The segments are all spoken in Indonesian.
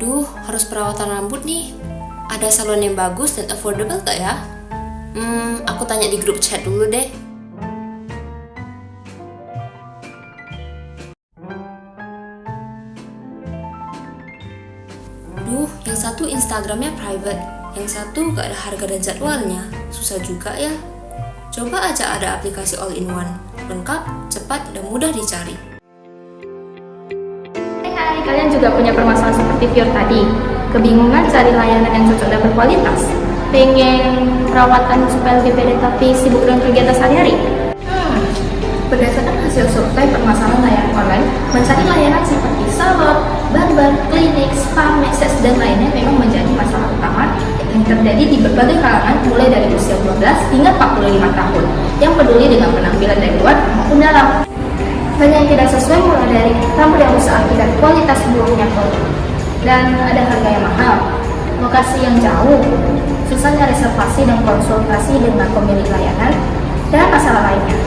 Duh, harus perawatan rambut nih. Ada salon yang bagus dan affordable gak ya? Aku tanya di grup chat dulu deh. Duh, yang satu Instagramnya private, yang satu gak ada harga dan jadwalnya. Susah juga ya. Coba aja ada aplikasi all-in-one, lengkap, cepat, dan mudah dicari. Hai, kalian juga punya permasalahan seperti Fior tadi? Kebingungan cari layanan yang cocok dan berkualitas? Pengen perawatan supaya lebih pede tapi sibuk dengan kegiatan sehari-hari? Berdasarkan hasil survei permasalahan layanan online, mencari layanan seperti salon, barber, klinik, spa, massage, dan lainnya memang menjadi masalah utama yang terjadi di berbagai kalangan mulai dari usia 12 hingga 45 tahun yang peduli dengan penampilan dari luar maupun dalam. Banyak yang tidak sesuai mulai dari rambut yang rusak akibat kualitas buruknya produk dan ada harga yang mahal, lokasi yang jauh, susahnya reservasi dan konsultasi dengan pemilik layanan, dan masalah lainnya.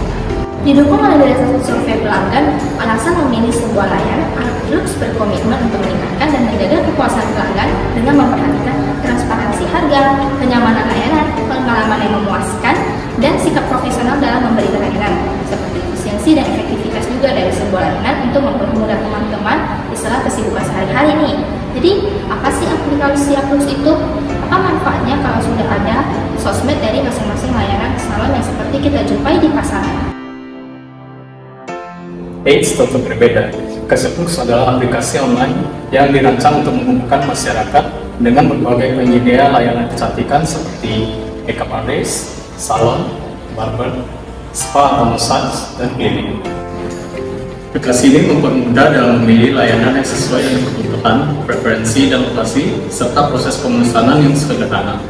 Didukung oleh dari satu survei pelanggan, alasan memilih sebuah layanan, Aplux berkomitmen untuk meningkatkan dan menjaga kepuasan pelanggan dengan memperhatikan transparansi harga, kenyamanan layanan, pengalaman yang memuaskan, dan sikap profesional dalam memberi layanan, seperti efisiensi dan efektivitas juga dari sebuah layanan untuk mempermudah teman-teman di sela kesibukan sehari-hari nih. Jadi, apa sih aplikasi Aplux itu? Apa manfaatnya kalau sudah ada sosmed dari masing-masing layanan salon yang seperti kita jumpai di pasaran? Eits, tentu berbeda. Aplux adalah aplikasi online yang dirancang untuk menghubungkan masyarakat dengan berbagai penyedia layanan kecantikan seperti makeup artist, salon, barber, spa atau massage, dan klinik. Aplikasi ini mempermudah dalam memilih layanan yang sesuai dengan kebutuhan, preferensi, dan lokasi, serta proses pemesanan yang sederhana.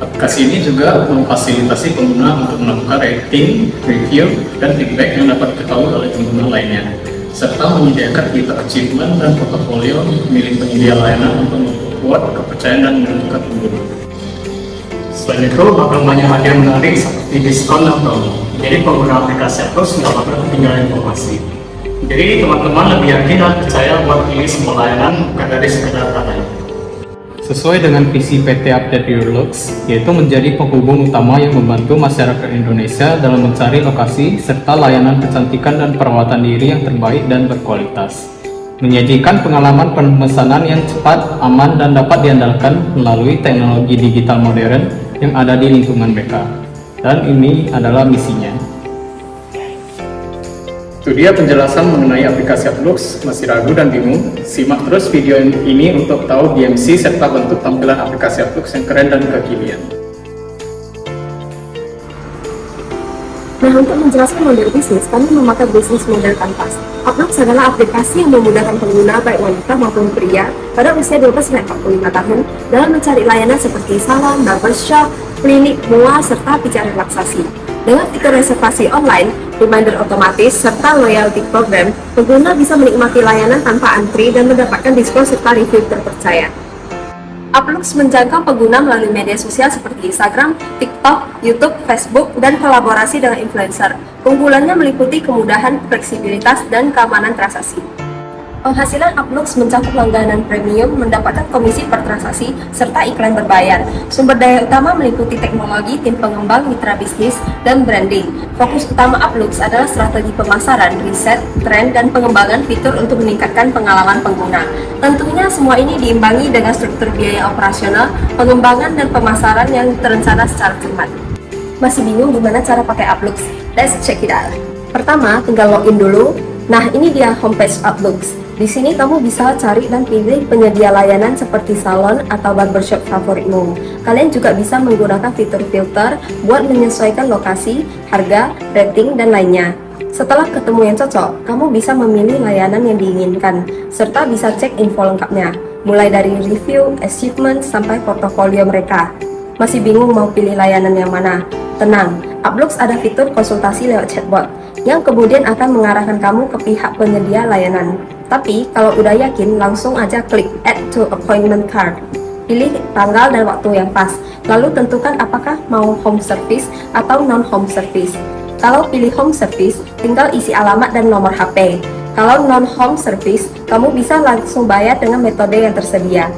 Aplikasi ini juga memfasilitasi pengguna untuk melakukan rating, review, dan feedback yang dapat diketahui oleh pengguna lainnya, serta menyediakan fitur achievement dan portofolio milik penyedia layanan untuk memperkuat kepercayaan dan menentukan pengguna. Selain itu, bakal banyak hadiah menarik seperti diskon dan promo. Jadi pengguna aplikasi Aplux nggak bakal ketinggalan informasi. Jadi teman-teman lebih yakin dan percaya buat pilih sebuah layanan bukan dari sekedar katanya. Sesuai dengan visi PT Update Your Looks, yaitu menjadi penghubung utama yang membantu masyarakat Indonesia dalam mencari lokasi serta layanan kecantikan dan perawatan diri yang terbaik dan berkualitas. Menyajikan pengalaman pemesanan yang cepat, aman, dan dapat diandalkan melalui teknologi digital modern yang ada di lingkungan mereka. Dan ini adalah misinya. Itu dia penjelasan mengenai aplikasi Aplux. Masih ragu dan bingung? Simak terus video ini untuk tahu DMC serta bentuk tampilan aplikasi Aplux yang keren dan kekinian. Nah, untuk menjelaskan model bisnis, kami memakai bisnis model Kanvas. Aplux adalah aplikasi yang memudahkan pengguna baik wanita maupun pria pada usia 12-45 tahun dalam mencari layanan seperti salon, barbershop, klinik, MUA, serta pijat relaksasi. Dengan fitur reservasi online, reminder otomatis, serta loyalty program, pengguna bisa menikmati layanan tanpa antri dan mendapatkan diskon serta review terpercaya. Aplux menjangkau pengguna melalui media sosial seperti Instagram, TikTok, YouTube, Facebook, dan kolaborasi dengan influencer. Keunggulannya meliputi kemudahan, fleksibilitas, dan keamanan transaksi. Penghasilan Aplux mencakup langganan premium, mendapatkan komisi per transaksi, serta iklan berbayar. Sumber daya utama meliputi teknologi, tim pengembang, mitra bisnis, dan branding. Fokus utama Aplux adalah strategi pemasaran, riset, tren, dan pengembangan fitur untuk meningkatkan pengalaman pengguna. Tentunya semua ini diimbangi dengan struktur biaya operasional, pengembangan, dan pemasaran yang terencana secara cermat. Masih bingung gimana cara pakai Aplux? Let's check it out. Pertama, tinggal login dulu. Nah, ini dia homepage Aplux. Di sini kamu bisa cari dan pilih penyedia layanan seperti salon atau barbershop favoritmu. Kalian juga bisa menggunakan fitur filter buat menyesuaikan lokasi, harga, rating, dan lainnya. Setelah ketemu yang cocok, kamu bisa memilih layanan yang diinginkan, serta bisa cek info lengkapnya, mulai dari review, achievement, sampai portofolio mereka. Masih bingung mau pilih layanan yang mana? Tenang, Aplux ada fitur konsultasi lewat chatbot, yang kemudian akan mengarahkan kamu ke pihak penyedia layanan. Tapi, kalau udah yakin, langsung aja klik Add to Appointment Card. Pilih tanggal dan waktu yang pas, lalu tentukan apakah mau home service atau non-home service. Kalau pilih home service, tinggal isi alamat dan nomor HP. Kalau non-home service, kamu bisa langsung bayar dengan metode yang tersedia.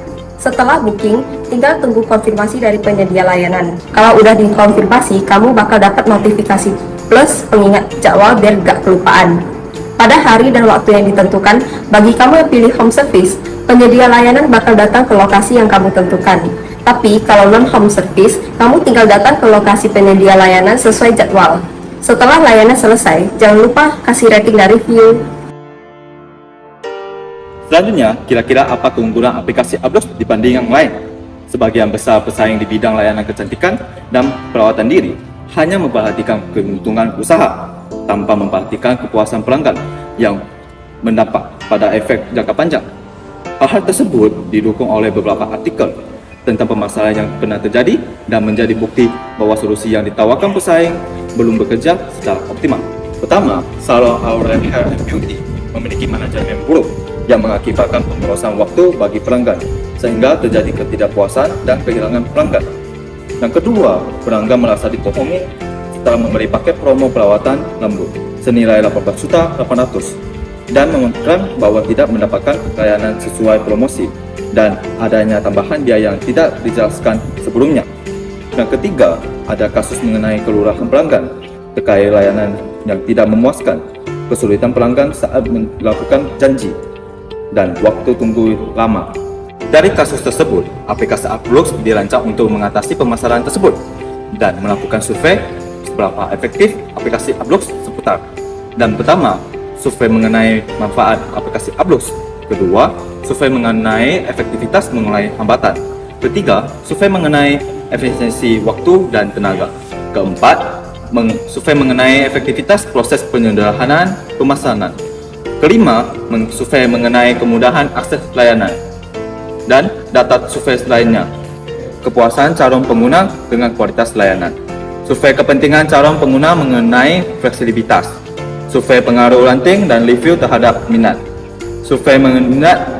Setelah booking, tinggal tunggu konfirmasi dari penyedia layanan. Kalau udah dikonfirmasi, kamu bakal dapat notifikasi plus pengingat jadwal biar gak kelupaan. Pada hari dan waktu yang ditentukan, bagi kamu yang pilih home service, penyedia layanan bakal datang ke lokasi yang kamu tentukan. Tapi kalau non-home service, kamu tinggal datang ke lokasi penyedia layanan sesuai jadwal. Setelah layanan selesai, jangan lupa kasih rating dan review. Selanjutnya, kira-kira apa keunggulan aplikasi Ablox dibanding yang lain? Sebagian besar pesaing di bidang layanan kecantikan dan perawatan diri hanya memperhatikan keuntungan usaha tanpa memperhatikan kepuasan pelanggan yang mendapat pada efek jangka panjang. Hal-hal tersebut didukung oleh beberapa artikel tentang permasalahan yang pernah terjadi dan menjadi bukti bahwa solusi yang ditawarkan pesaing belum bekerja secara optimal. Pertama, salon Aurel Hair and Beauty memiliki manajemen buruk yang mengakibatkan pemborosan waktu bagi pelanggan sehingga terjadi ketidakpuasan dan kehilangan pelanggan. Yang kedua, pelanggan merasa dibohongi setelah membeli paket promo perawatan lembut senilai 18.800 dan mengklaim bahwa tidak mendapatkan layanan sesuai promosi dan adanya tambahan biaya yang tidak dijelaskan sebelumnya. Yang ketiga, ada kasus mengenai kelurahan pelanggan terkait layanan yang tidak memuaskan, kesulitan pelanggan saat melakukan janji, dan waktu tunggu lama. Dari kasus tersebut, aplikasi Ablox dirancang untuk mengatasi permasalahan tersebut dan melakukan survei seberapa efektif aplikasi Ablox seputar. Dan pertama, survei mengenai manfaat aplikasi Ablox. Kedua, survei mengenai efektivitas mengurai hambatan. Ketiga, survei mengenai efisiensi waktu dan tenaga. Keempat, survei mengenai efektivitas proses penyederhanaan pemesanan. Kelima, survei mengenai kemudahan akses layanan. Dan data survei lainnya, kepuasan calon pengguna dengan kualitas layanan. Survei kepentingan calon pengguna mengenai fleksibilitas. Survei pengaruh ranting dan review terhadap minat. Survei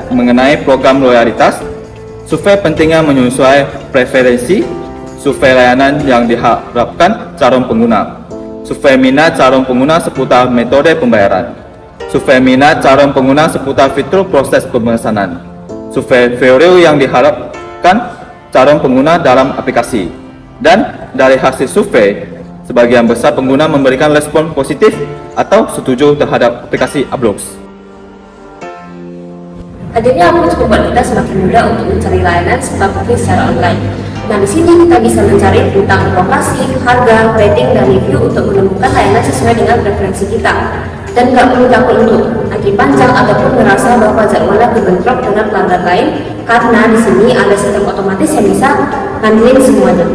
mengenai program loyalitas. Survei pentingnya menyesuaikan preferensi. Survei layanan yang diharapkan calon pengguna. Survei minat calon pengguna seputar metode pembayaran. Survei minat calon pengguna seputar fitur proses pemesanan. Survei value yang diharapkan calon pengguna dalam aplikasi. Dan dari hasil survei, sebagian besar pengguna memberikan respon positif atau setuju terhadap aplikasi Ablox. Hadirnya Ablox membuat kita semakin mudah untuk mencari layanan serta booking secara online. Nah, di sini kita bisa mencari tentang lokasi, harga, rating, dan review untuk menemukan layanan sesuai dengan preferensi kita. Dan nggak perlu takut untuk antri panjang ataupun merasa bahwa jadwalnya kebentrok dengan pelanggan lain, karena di sini ada sistem otomatis yang bisa ngandelin semuanya.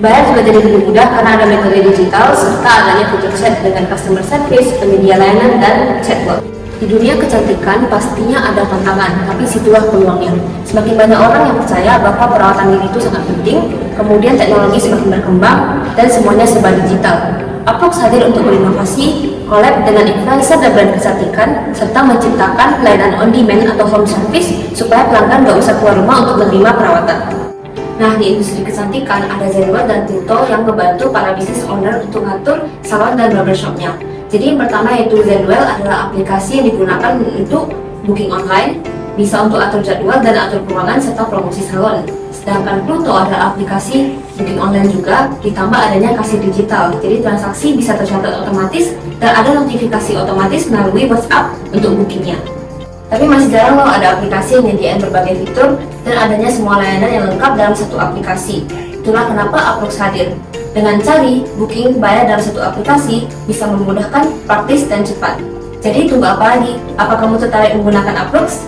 Bayar juga jadi lebih mudah karena ada metode digital serta adanya fitur chat dengan customer service, penyedia layanan, dan chatbot. Di dunia kecantikan pastinya ada tantangan, tapi situlah peluangnya. Semakin banyak orang yang percaya bahwa perawatan diri itu sangat penting, kemudian teknologi semakin berkembang, dan semuanya serba digital. Ablox hadir untuk berinovasi, collab dengan influencer dan brand kecantikan, serta menciptakan layanan on demand atau home service supaya pelanggan gak usah keluar rumah untuk menerima perawatan. Nah, di industri kecantikan ada Zenwell dan Pluto yang membantu para business owner untuk ngatur salon dan barbershopnya. Jadi yang pertama yaitu Zenwell adalah aplikasi yang digunakan untuk booking online, bisa untuk atur jadwal dan atur keuangan serta promosi salon. Sedangkan Pluto adalah aplikasi booking online juga, ditambah adanya kasir digital. Jadi transaksi bisa tercatat otomatis dan ada notifikasi otomatis melalui WhatsApp untuk bookingnya. Tapi masih jarang loh ada aplikasi yang menyediakan berbagai fitur dan adanya semua layanan yang lengkap dalam satu aplikasi. Itulah kenapa Ablox hadir. Dengan cari, booking, bayar dalam satu aplikasi bisa memudahkan, praktis, dan cepat. Jadi tunggu apa lagi? Apa kamu tertarik menggunakan Ablox?